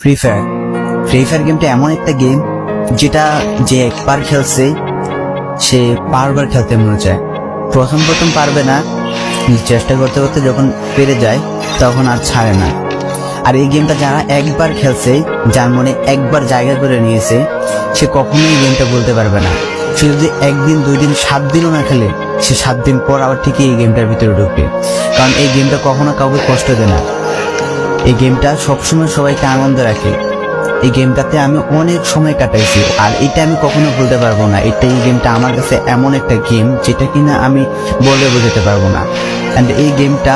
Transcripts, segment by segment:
Free fire গেমটা এমন একটা গেম যেটা যে একবার খেলছে সে বারবার খেলতে মনে চায়। প্রথম প্রথম পারবে না, চেষ্টা করতে করতে যখন পেরে যায় তখন আর ছাড়ে না। আর এই গেমটা যারা একবার খেলছে, যার মনে একবার জায়গা করে নিয়েছে, সে কখনোই গেমটা বলতে পারবে না। সে যদি একদিন 2 দিন 7 দিনও না খেলে, সে 7 দিন পর আবার ঠিকই এই গেমটার ভিতরে ঢুকবে। কারণ এই গেমটা কখনো কাউকে কষ্ট দেয় না। এই গেমটা সবসময় সবাইকে আনন্দ রাখে। এই গেমটাতে আমি অনেক সময় কাটাইছি, আর এটা আমি কখনো ভুলতে পারবো না। এই গেমটা আমার কাছে এমন একটা গেম যেটা কিনা আমি বলে বোঝাতে পারবো না। অ্যান্ড এই গেমটা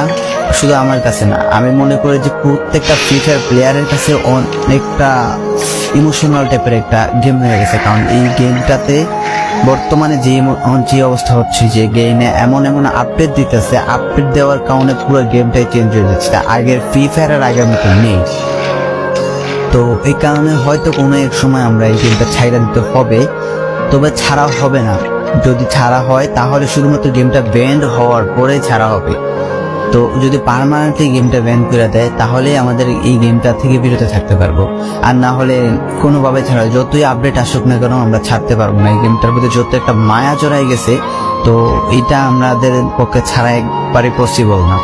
শুধু আমার কাছে না, আমি মনে করি যে প্রত্যেকটা ফ্রি ফায়ার প্লেয়ারের কাছে অনেকটা ইমোশনাল টাইপের একটা গেম হয়ে গেছে। কারণ এই গেমটাতে বর্তমানে যে অবস্থা হচ্ছে, যে গেমে এমন এমন আপডেট দিতেছে, আপডেট দেওয়ার কারণে পুরো গেমটাই চেঞ্জ হয়ে যাচ্ছে। আগের ফ্রি ফায়ারের আগের মতো নেই। তো এই কারণে হয়তো কোনো এক সময় আমরা এই গেমটা ছাইড়া দিতে হবে, তবে ছাড়া হবে না। যদি ছাড়া হয় তাহলে শুধুমাত্র গেমটা ব্যান্ড হওয়ার পরে ছাড়া হবে। তো যদি পার্মানেন্টলি গেমটা ব্যান করে দেয় তাহলে আমাদের এই গেমটা থেকে বিরত থাকতে পারবো। আর না হলে কোনোভাবে ছাড়া, যতই আপডেট আসুক না কেন আমরা ছাড়তে পারবো না। এই গেমটার প্রতি যত একটা মায়া জড়াই গেছে, তো এটা আমাদের পক্ষে ছাড়া একবারে পসিবল না।